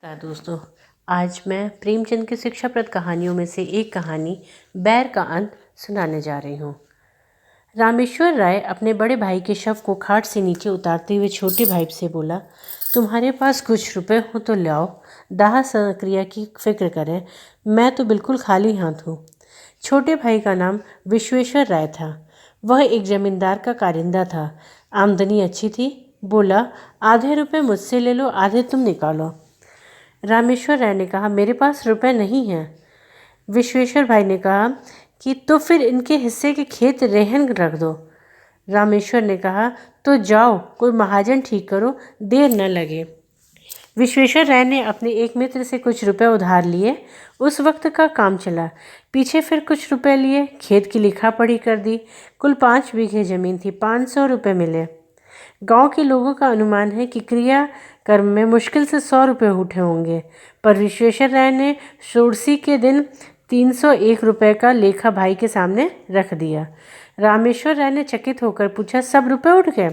दोस्तों, आज मैं प्रेमचंद की शिक्षाप्रद कहानियों में से एक कहानी बैर का अंत सुनाने जा रही हूँ। रामेश्वर राय अपने बड़े भाई के शव को खाट से नीचे उतारते हुए छोटे भाई से बोला, तुम्हारे पास कुछ रुपए हो तो लाओ, दाह संक्रिया की फिक्र करें, मैं तो बिल्कुल खाली हाथ हूँ। छोटे भाई का नाम विश्वेश्वर राय था। वह एक जमींदार का कारिंदा था। आमदनी अच्छी थी। बोला, आधे रुपए मुझसे ले लो, आधे तुम निकालो। रामेश्वर राय ने कहा, मेरे पास रुपए नहीं हैं। विश्वेश्वर भाई ने कहा कि तो फिर इनके हिस्से के खेत रेहन रख दो। रामेश्वर ने कहा, तो जाओ कोई महाजन ठीक करो, देर न लगे। विश्वेश्वर राय ने अपने एक मित्र से कुछ रुपए उधार लिए। उस वक्त का काम चला। पीछे फिर कुछ रुपए लिए, खेत की लिखा पढ़ी कर दी। कुल 5 बीघे जमीन थी। 500 रुपये मिले। गांव के लोगों का अनुमान है कि क्रिया कर्म में मुश्किल से 100 रुपये उठे होंगे, पर विश्वेश्वर राय ने षोडशी के दिन 301 रुपये का लेखा भाई के सामने रख दिया। रामेश्वर राय ने चकित होकर पूछा, सब रुपये उठ गए?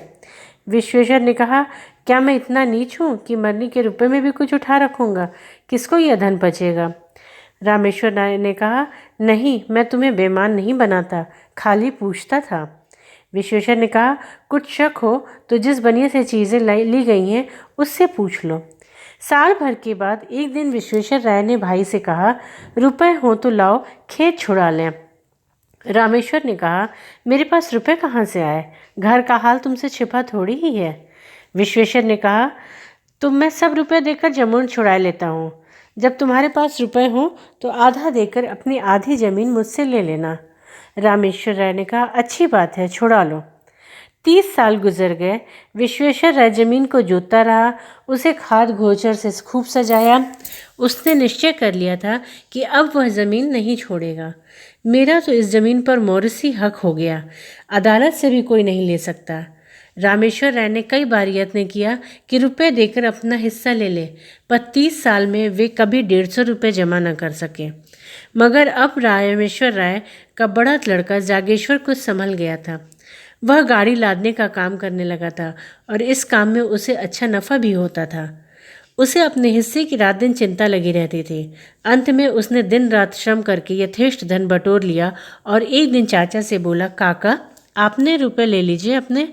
विश्वेश्वर ने कहा, क्या मैं इतना नीच हूँ कि मरने के रुपये में भी कुछ उठा रखूँगा? किसको यह धन बचेगा? रामेश्वर राय ने कहा, नहीं, मैं तुम्हें बेईमान नहीं बनाता, खाली पूछता था। विश्वेश्वर ने कहा, कुछ शक हो तो जिस बनिए से चीज़ें ली गई हैं उससे पूछ लो। साल भर के बाद एक दिन विश्वेश्वर राय ने भाई से कहा, रुपए हो तो लाओ, खेत छुड़ा लें। रामेश्वर ने कहा, मेरे पास रुपए कहाँ से आए? घर का हाल तुमसे छिपा थोड़ी ही है। विश्वेश्वर ने कहा, तो मैं सब रुपए देकर जमीन छुड़ा लेता हूँ। जब तुम्हारे पास रुपए हो तो आधा देकर अपनी आधी जमीन मुझसे ले लेना। रामेश्वर राय ने कहा, अच्छी बात है, छुड़ा लो। 30 साल गुजर गए। विश्वेश्वर राय जमीन को जोतता रहा। उसे खाद गोचर से खूब सजाया। उसने निश्चय कर लिया था कि अब वह ज़मीन नहीं छोड़ेगा। मेरा तो इस ज़मीन पर मौरिसी हक हो गया, अदालत से भी कोई नहीं ले सकता। रामेश्वर राय ने कई बार यत्न किया कि रुपए देकर अपना हिस्सा ले ले, पर 30 साल में वे कभी 150 रुपये जमा न कर सके। मगर अब रामेश्वर राय का बड़ा लड़का जागेश्वर कुछ संभल गया था। वह गाड़ी लादने का काम करने लगा था और इस काम में उसे अच्छा नफ़ा भी होता था। उसे अपने हिस्से की रात दिन चिंता लगी रहती थी। अंत में उसने दिन रात श्रम करके यथेष्ट धन बटोर लिया और एक दिन चाचा से बोला, काका, आपने रुपए ले लीजिए अपने,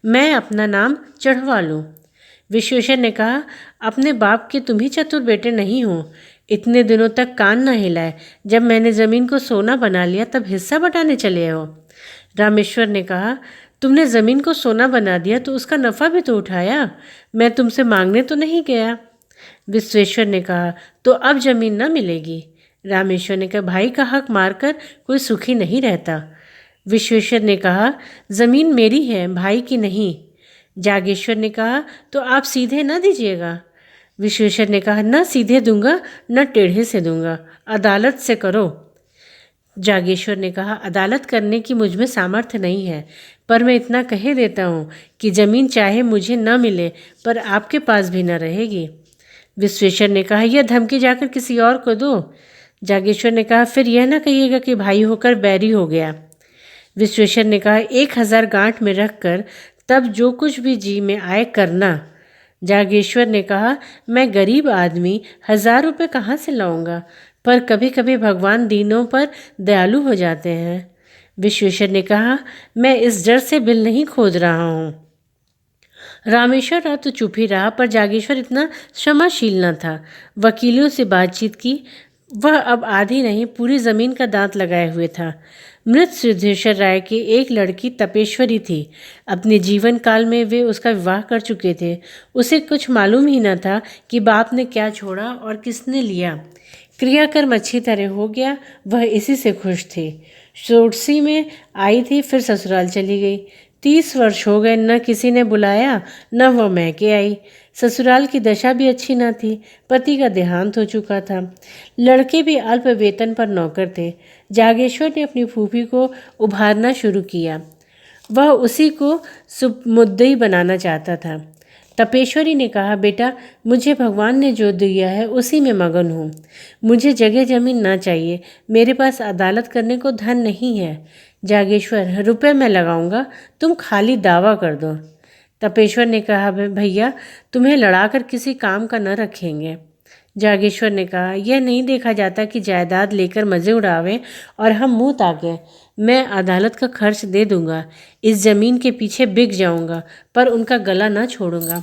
मैं अपना नाम चढ़वा लूँ। विश्वेश्वर ने कहा, अपने बाप के तुम ही चतुर बेटे नहीं हो। इतने दिनों तक कान न हिलाए, जब मैंने ज़मीन को सोना बना लिया तब हिस्सा बटाने चले हो। रामेश्वर ने कहा, तुमने ज़मीन को सोना बना दिया तो उसका नफ़ा भी तो उठाया, मैं तुमसे मांगने तो नहीं गया। विश्वेश्वर ने कहा, तो अब ज़मीन न मिलेगी। रामेश्वर ने कहा, भाई का हक मारकर कोई सुखी नहीं रहता। विश्वेश्वर ने कहा, ज़मीन मेरी है, भाई की नहीं। जागेश्वर ने कहा, तो आप सीधे न दीजिएगा। विश्वेश्वर ने कहा, न सीधे दूंगा न टेढ़े से दूंगा, अदालत से करो। जागेश्वर ने कहा, अदालत करने की मुझ में सामर्थ्य नहीं है, पर मैं इतना कह देता हूँ कि ज़मीन चाहे मुझे न मिले पर आपके पास भी न रहेगी। विश्वेश्वर ने कहा, यह धमकी जाकर किसी और को दो। जागेश्वर ने कहा, फिर यह न कहिएगा कि भाई होकर बैरी हो गया। विश्वेश्वर ने कहा, 1000 गांठ में रख कर तब जो कुछ भी जी में आए करना। जागेश्वर ने कहा, मैं गरीब आदमी 1000 रुपये कहाँ से लाऊंगा, पर कभी कभी भगवान दीनों पर दयालु हो जाते हैं। विश्वेश्वर ने कहा, मैं इस डर से बिल नहीं खोद रहा हूँ। रामेश्वर राव तो चुप ही रहा, पर जागेश्वर इतना क्षमाशील न था। वकीलों से बातचीत की। वह अब आधी नहीं पूरी ज़मीन का दांत लगाए हुए था। मृत सिद्धेश्वर राय की एक लड़की तपेश्वरी थी। अपने जीवन काल में वे उसका विवाह कर चुके थे। उसे कुछ मालूम ही न था कि बाप ने क्या छोड़ा और किसने लिया। क्रियाकर्म अच्छी तरह हो गया, वह इसी से खुश थी। षोडशी में आई थी, फिर ससुराल चली गई। 30 वर्ष हो गए, न किसी ने बुलाया न वह मैके आई। ससुराल की दशा भी अच्छी न थी। पति का देहांत हो चुका था। लड़के भी अल्प वेतन पर नौकर थे। जागेश्वर ने अपनी फूफी को उभारना शुरू किया। वह उसी को मुद्दई बनाना चाहता था। तपेश्वरी ने कहा, बेटा, मुझे भगवान ने जो दिया है उसी में मगन हूँ। मुझे जगह जमीन ना चाहिए। मेरे पास अदालत करने को धन नहीं है। जागेश्वर, रुपए मैं लगाऊंगा, तुम खाली दावा कर दो। तपेश्वर ने कहा, भैया, तुम्हें लड़ाकर किसी काम का न रखेंगे। जागेश्वर ने कहा, यह नहीं देखा जाता कि जायदाद लेकर मज़े उड़ावें और हम मुंह ताकें। मैं अदालत का खर्च दे दूंगा, इस ज़मीन के पीछे बिक जाऊंगा, पर उनका गला न छोड़ूंगा।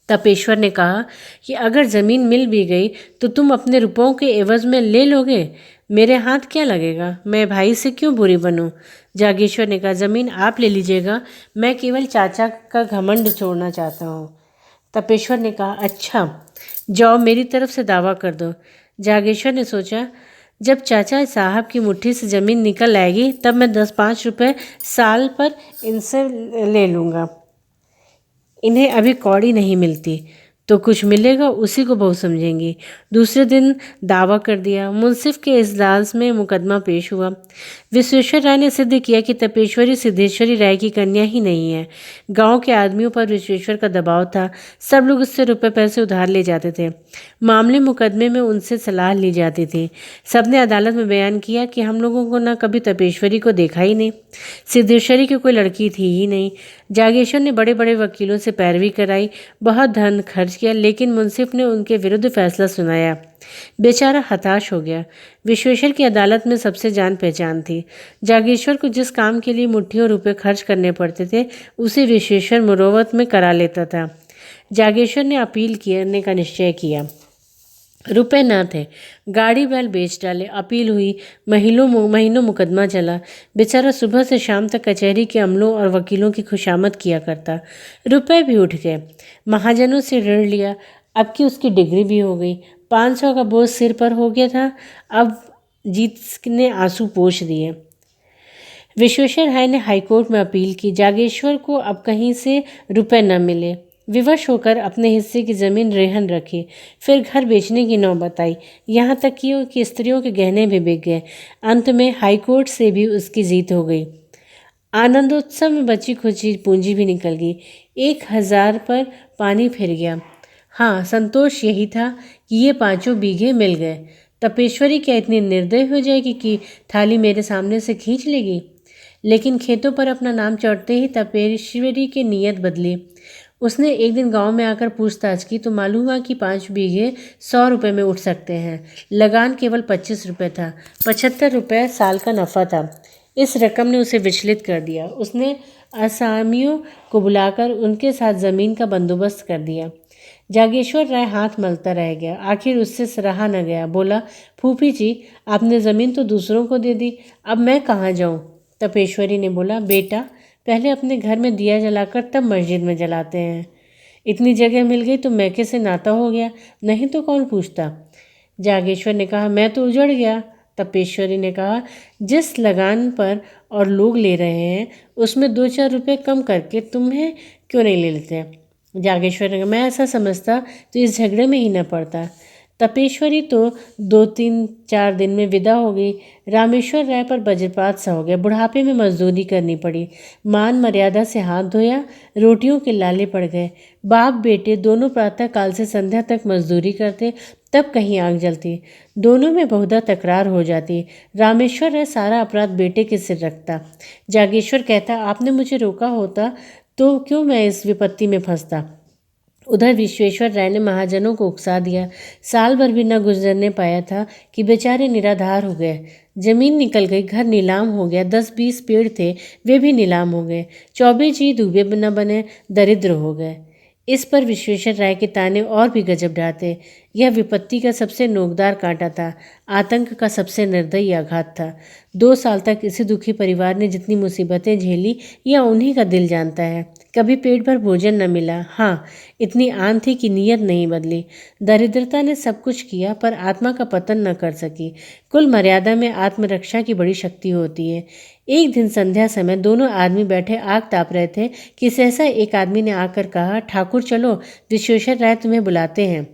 तपेश्वर ने कहा कि अगर ज़मीन मिल भी गई तो तुम अपने रुपयों के एवज में ले लोगे। मेरे हाथ क्या लगेगा, मैं भाई से क्यों बुरी बनूं। जागेश्वर ने कहा, ज़मीन आप ले लीजिएगा, मैं केवल चाचा का घमंड छोड़ना चाहता हूँ। तपेश्वर ने कहा, अच्छा जाओ, मेरी तरफ से दावा कर दो। जागेश्वर ने सोचा, जब चाचा साहब की मुट्ठी से ज़मीन निकल आएगी तब मैं 10-5 रुपये साल पर इनसे ले लूँगा। इन्हें अभी कौड़ी नहीं मिलती, तो कुछ मिलेगा उसी को बहू समझेंगी। दूसरे दिन दावा कर दिया। मुंसिफ के इजलास में मुकदमा पेश हुआ। विश्वेश्वर राय ने सिद्ध किया कि तपेश्वरी सिद्धेश्वरी राय की कन्या ही नहीं है। गांव के आदमियों पर विश्वेश्वर का दबाव था। सब लोग उससे रुपए पैसे उधार ले जाते थे। मामले मुकदमे में उनसे सलाह ली जाती थी। सबने अदालत में बयान किया कि हम लोगों को न कभी तपेश्वरी को देखा ही नहीं, सिद्धेश्वरी की कोई लड़की थी ही नहीं। जागेश्वर ने बड़े बड़े वकीलों से पैरवी कराई, बहुत धन खर्च किया, लेकिन मुंसिफ ने उनके विरुद्ध फैसला सुनाया। बेचारा हताश हो गया। विश्वेश्वर की अदालत में सबसे जान पहचान थी। जागेश्वर को जिस काम के लिए मुट्ठियों रुपए खर्च करने पड़ते थे उसे विश्वेश्वर मुरोवत में करा लेता था। जागेश्वर ने अपील करने का निश्चय किया। रुपए न थे, गाड़ी बैल बेच डाले, अपील हुई, महीनों मुकदमा चला। बेचारा सुबह से शाम तक कचहरी के अमलों और वकीलों की खुशामद किया करता। रुपए भी उठ गए, महाजनों से ऋण लिया, अब की उसकी डिग्री भी हो गई। 500 का बोझ सिर पर हो गया था, अब जीत ने आंसू पोंछ दिए। विश्वेश्वर राय ने हाईकोर्ट में अपील की। जागेश्वर को अब कहीं से रुपए न मिले। विवश होकर अपने हिस्से की ज़मीन रेहन रखी, फिर घर बेचने की नौबत आई, यहाँ तक कि स्त्रियों के गहने भी बिक गए। अंत में हाईकोर्ट से भी उसकी जीत हो गई। आनंदोत्सव में बची खुची पूंजी भी निकल गई। 1000 पर पानी फिर गया। हाँ, संतोष यही था कि ये 5 बीघे मिल गए। तपेश्वरी क्या इतनी निर्दय हो जाएगी कि थाली मेरे सामने से खींच लेगी। लेकिन खेतों पर अपना नाम चढ़ते ही तपेश्वरी की नीयत बदली। उसने एक दिन गांव में आकर पूछताछ की तो मालूम हुआ कि 5 बीघे 100 रुपये में उठ सकते हैं। लगान केवल 25 रुपये था। 75 रुपये साल का नफ़ा था। इस रकम ने उसे विचलित कर दिया। उसने असामियों को बुलाकर उनके साथ ज़मीन का बंदोबस्त कर दिया। जागेश्वर राय हाथ मलता रह गया। आखिर उससे सराहा न गया। बोला, फूफी जी, आपने ज़मीन तो दूसरों को दे दी, अब मैं कहाँ जाऊँ। तपेश्वरी ने बोला, बेटा, पहले अपने घर में दिया जलाकर तब मस्जिद में जलाते हैं। इतनी जगह मिल गई तो मैके से नाता हो गया, नहीं तो कौन पूछता। जागेश्वर ने कहा, मैं तो उजड़ गया। तपेश्वरी ने कहा, जिस लगान पर और लोग ले रहे हैं उसमें 2-4 रुपये कम करके तुम्हें क्यों नहीं ले लेते। जागेश्वर ने कहा, मैं ऐसा समझता तो इस झगड़े में ही न पड़ता। तपेश्वरी तो 2-3-4 दिन में विदा हो गई। रामेश्वर राय पर वज्रपात सा हो गया। बुढ़ापे में मजदूरी करनी पड़ी। मान मर्यादा से हाथ धोया, रोटियों के लाले पड़ गए। बाप बेटे दोनों प्रातः काल से संध्या तक मजदूरी करते, तब कहीं आग जलती। दोनों में बहुधा तकरार हो जाती। रामेश्वर राय सारा अपराध बेटे के सिर रखता। जागेश्वर कहता, आपने मुझे रोका होता तो क्यों मैं इस विपत्ति में फंसता। उधर विश्वेश्वर राय ने महाजनों को उकसा दिया। साल भर भी न गुजरने पाया था कि बेचारे निराधार हो गए। जमीन निकल गई, घर नीलाम हो गया, 10-20 पेड़ थे वे भी नीलाम हो गए। 24 जी दूबे न बने, दरिद्र हो गए। इस पर विश्वेश्वर राय के ताने और भी गजब ढाते। यह विपत्ति का सबसे नोकदार कांटा था, आतंक का सबसे निर्दयी आघात था। 2 साल तक इसी दुखी परिवार ने जितनी मुसीबतें झेली यह उन्हीं का दिल जानता है। कभी पेट भर भोजन न मिला। हाँ, इतनी आन थी कि नीयत नहीं बदली। दरिद्रता ने सब कुछ किया पर आत्मा का पतन न कर सकी। कुल मर्यादा में आत्मरक्षा की बड़ी शक्ति होती है। एक दिन संध्या समय दोनों आदमी बैठे आग ताप रहे थे कि सहसा एक आदमी ने आकर कहा, ठाकुर चलो, विश्वेश्वर राय तुम्हें बुलाते हैं।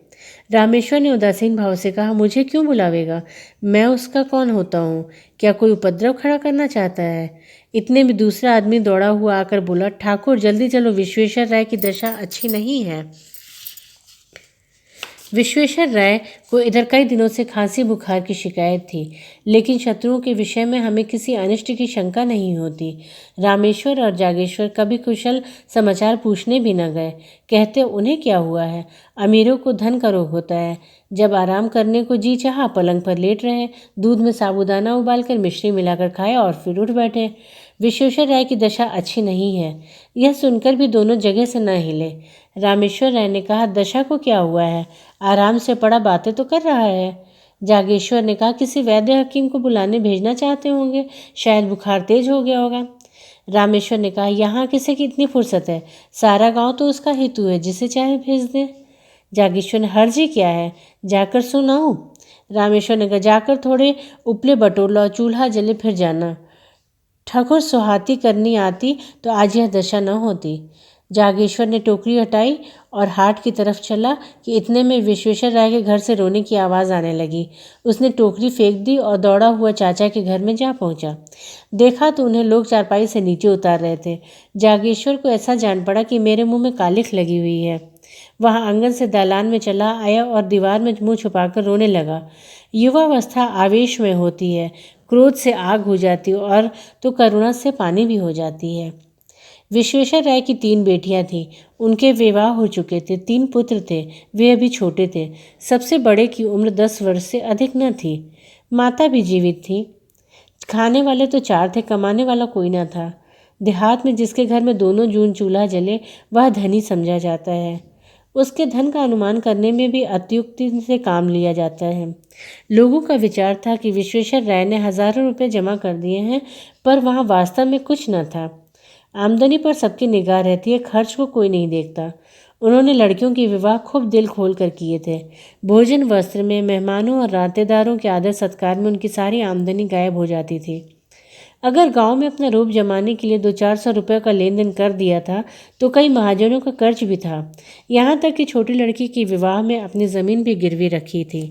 रामेश्वर ने उदासीन भाव से कहा, मुझे क्यों बुलावेगा, मैं उसका कौन होता हूँ, क्या कोई उपद्रव खड़ा करना चाहता है। इतने में दूसरा आदमी दौड़ा हुआ आकर बोला, ठाकुर जल्दी चलो, विश्वेश्वर राय की दशा अच्छी नहीं है। विश्वेश्वर राय को इधर कई दिनों से खांसी बुखार की शिकायत थी, लेकिन शत्रुओं के विषय में हमें किसी अनिष्ट की शंका नहीं होती। रामेश्वर और जागेश्वर कभी कुशल समाचार पूछने भी न गए। कहते उन्हें क्या हुआ है, अमीरों को धन का रोग होता है। जब आराम करने को जी चाहा पलंग पर लेट रहे, दूध में साबूदाना उबालकर मिश्री मिलाकर खाए और फिर उठ बैठे। विश्वेश्वर राय की दशा अच्छी नहीं है। यह सुनकर भी दोनों जगह से न हिले। रामेश्वर राय ने कहा, दशा को क्या हुआ है, आराम से पड़ा, बातें तो कर रहा है। जागेश्वर ने कहा, किसी वैद्य हकीम को बुलाने भेजना चाहते होंगे, शायद बुखार तेज हो गया होगा। रामेश्वर ने कहा, यहाँ किसी की इतनी फुर्सत है, सारा गांव तो उसका हेतु है, जिसे चाहे भेज दे। जागेश्वर ने, हर्जी क्या है, जाकर सुनाऊं? रामेश्वर ने कहा, जाकर थोड़े उपले बटोर लो, चूल्हा जले फिर जाना। ठाकुर सुहाती करनी आती तो आज यह दशा न होती। जागेश्वर ने टोकरी हटाई और हाट की तरफ चला कि इतने में विश्वेश्वर राय के घर से रोने की आवाज़ आने लगी। उसने टोकरी फेंक दी और दौड़ा हुआ चाचा के घर में जा पहुंचा। देखा तो उन्हें लोग चारपाई से नीचे उतार रहे थे। जागेश्वर को ऐसा जान पड़ा कि मेरे मुंह में कालिख लगी हुई है। वह आंगन से दालान में चला आया और दीवार में मुंह छुपाकर रोने लगा। युवावस्था आवेश में होती है, क्रोध से आग हो जाती है और तो करुणा से पानी भी हो जाती है। विश्वेश्वर राय की 3 बेटियां थीं। उनके विवाह हो चुके थे, 3 पुत्र थे, वे अभी छोटे थे। सबसे बड़े की उम्र 10 वर्ष से अधिक न थी। माता भी जीवित थी। खाने वाले तो 4 थे, कमाने वाला कोई न था। देहात में जिसके घर में दोनों जून चूल्हा जले, वह धनी समझा जाता है। उसके धन का अनुमान करने में भी अत्युक्ति से काम लिया जाता है। लोगों का विचार था कि विश्वेश्वर राय ने हजारों रुपये जमा कर दिए हैं, पर वहाँ वास्तव में कुछ न था। आमदनी पर सबकी निगाह रहती है, खर्च को कोई नहीं देखता। उन्होंने लड़कियों के विवाह खूब दिल खोल कर किए थे। भोजन वस्त्र में, मेहमानों और रातेदारों के आदर सत्कार में उनकी सारी आमदनी गायब हो जाती थी। अगर गांव में अपना रूप जमाने के लिए 200-400 रुपये का लेन देन कर दिया था तो कई महाजनों का कर्ज भी था। यहाँ तक कि छोटी लड़की के विवाह में अपनी ज़मीन भी गिरवी रखी थी।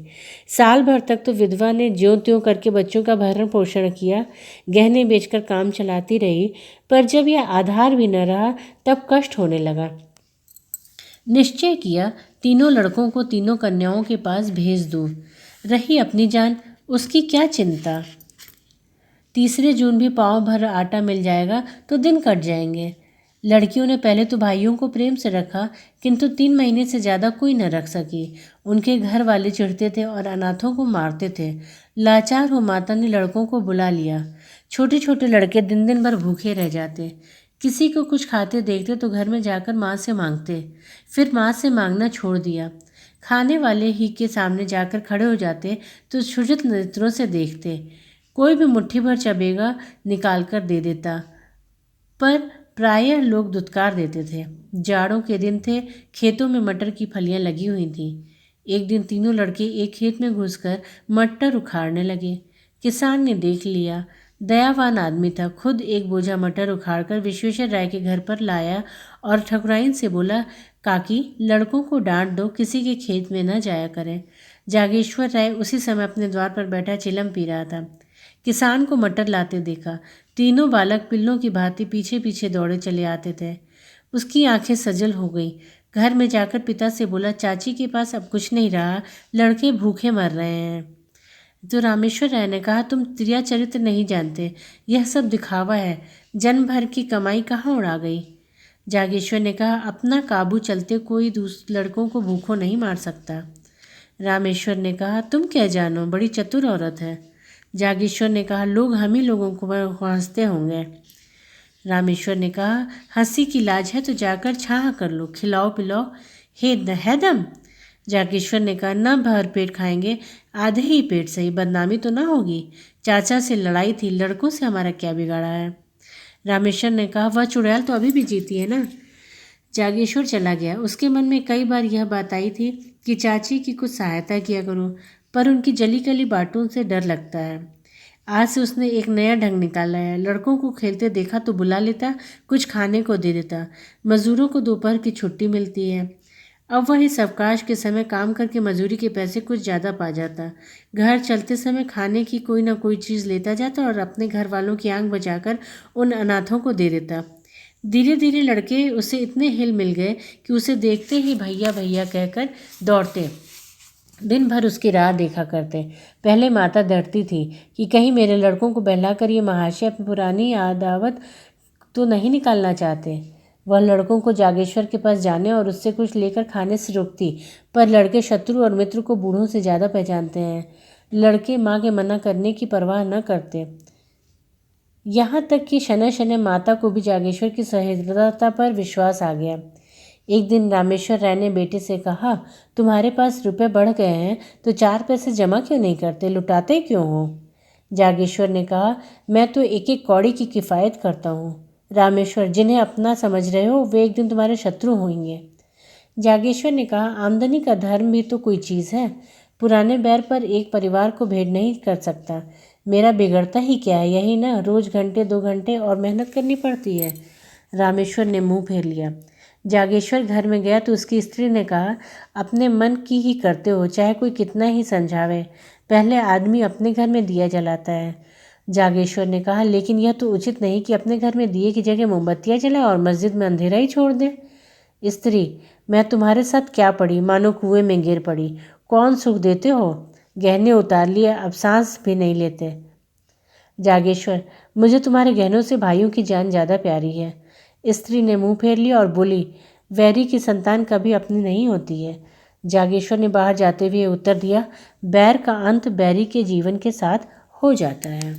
साल भर तक तो विधवा ने ज्यों त्यों करके बच्चों का भरण पोषण किया, गहने बेचकर काम चलाती रही, पर जब यह आधार भी न रहा तब कष्ट होने लगा। निश्चय किया, तीनों लड़कों को तीनों कन्याओं के पास भेज दूँ। रही अपनी जान, उसकी क्या चिंता। 3 जून भी पाँव भर आटा मिल जाएगा तो दिन कट जाएंगे। लड़कियों ने पहले तो भाइयों को प्रेम से रखा, किंतु 3 महीने से ज़्यादा कोई न रख सकी। उनके घर वाले चिढ़ते थे और अनाथों को मारते थे। लाचार हो माता ने लड़कों को बुला लिया। छोटे छोटे लड़के दिन दिन भर भूखे रह जाते। किसी को कुछ खाते देखते तो घर में जाकर माँ से मांगते, फिर माँ से मांगना छोड़ दिया। खाने वाले ही के सामने जाकर खड़े हो जाते तो सुजत नेत्रों से देखते। कोई भी मुट्ठी भर चबेगा निकाल कर दे देता, पर प्रायः लोग दुत्कार देते थे। जाड़ों के दिन थे, खेतों में मटर की फलियां लगी हुई थीं। एक दिन तीनों लड़के एक खेत में घुसकर मटर उखाड़ने लगे। किसान ने देख लिया, दयावान आदमी था, खुद एक बोझा मटर उखाड़कर विश्वेश्वर राय के घर पर लाया और ठकुराइन से बोला, काकी, लड़कों को डांट दो, किसी के खेत में न जाया करें। जागेश्वर राय उसी समय अपने द्वार पर बैठा चिलम पी रहा था। किसान को मटर लाते देखा। तीनों बालक पिल्लों की भांति पीछे पीछे दौड़े चले आते थे। उसकी आंखें सजल हो गई। घर में जाकर पिता से बोला, चाची के पास अब कुछ नहीं रहा, लड़के भूखे मर रहे हैं। तो रामेश्वर राय ने कहा, तुम त्रिया चरित्र नहीं जानते, यह सब दिखावा है, जन्म भर की कमाई कहाँ उड़ा गई। जागेश्वर ने कहा, अपना काबू चलते कोई लड़कों को भूखों नहीं मार सकता। रामेश्वर ने कहा, तुम क्या जानो, बड़ी चतुर औरत है। जागेश्वर ने कहा, लोग हम ही लोगों को हंसते होंगे। रामेश्वर ने कहा, हंसी की लाज है तो जाकर छाह कर लो, खिलाओ पिलाओ, है दम। जागेश्वर ने कहा, न भर पेट खाएंगे, आधे ही पेट सही, बदनामी तो ना होगी। चाचा से लड़ाई थी, लड़कों से हमारा क्या बिगाड़ा है। रामेश्वर ने कहा, वह चुड़ैल तो अभी भी जीती है ना। जागेश्वर चला गया। उसके मन में कई बार यह बात आई थी कि चाची की कुछ सहायता किया करूं, पर उनकी जली गली बातों से डर लगता है। आज से उसने एक नया ढंग निकाला है। लड़कों को खेलते देखा तो बुला लेता, कुछ खाने को दे देता। मजदूरों को दोपहर की छुट्टी मिलती है। अब वह इस अवकाश के समय काम करके मजदूरी के पैसे कुछ ज़्यादा पा जाता। घर चलते समय खाने की कोई ना कोई चीज़ लेता जाता और अपने घर वालों की आंख बचाकर उन अनाथों को दे देता। धीरे धीरे लड़के उसे इतने हिल मिल गए कि उसे देखते ही भैया भैया कहकर दौड़ते। दिन भर उसकी राह देखा करते। पहले माता डरती थी कि कहीं मेरे लड़कों को बहलाकर ये महाशय अपनी पुरानी अदावत तो नहीं निकालना चाहते। वह लड़कों को जागेश्वर के पास जाने और उससे कुछ लेकर खाने से रोकती, पर लड़के शत्रु और मित्र को बूढ़ों से ज़्यादा पहचानते हैं। लड़के माँ के मना करने की परवाह न करते। यहाँ तक कि शनै शनै माता को भी जागेश्वर की सहृदयता पर विश्वास आ गया। एक दिन रामेश्वर राय ने बेटे से कहा, तुम्हारे पास रुपए बढ़ गए हैं तो 4 पैसे जमा क्यों नहीं करते, लुटाते क्यों हो? जागेश्वर ने कहा, मैं तो एक एक कौड़ी की किफ़ायत करता हूँ। रामेश्वर, जिन्हें अपना समझ रहे हो वे एक दिन तुम्हारे शत्रु होंगे। जागेश्वर ने कहा, आमदनी का धर्म भी तो कोई चीज़ है। पुराने बैर पर एक परिवार को भेड़ नहीं कर सकता। मेरा बिगड़ता ही क्या है, यही ना, रोज़ घंटे 2 घंटे और मेहनत करनी पड़ती है। रामेश्वर ने मुंह फेर लिया। जागेश्वर घर में गया तो उसकी स्त्री ने कहा, अपने मन की ही करते हो, चाहे कोई कितना ही समझावे। पहले आदमी अपने घर में दिया जलाता है। जागेश्वर ने कहा, लेकिन यह तो उचित नहीं कि अपने घर में दिए की जगह मोमबत्तियाँ जलाए और मस्जिद में अंधेरा ही छोड़ दे। स्त्री, मैं तुम्हारे साथ क्या पड़ी, मानो कुएं में गिर पड़ी। कौन सुख देते हो, गहने उतार लिए, अब सांस भी नहीं लेते। जागेश्वर, मुझे तुम्हारे गहनों से भाइयों की जान ज़्यादा प्यारी है। स्त्री ने मुंह फेर लिया और बोली, वैरी की संतान कभी अपनी नहीं होती है। जागेश्वर ने बाहर जाते हुए उत्तर दिया, बैर का अंत बैरी के जीवन के साथ हो जाता है।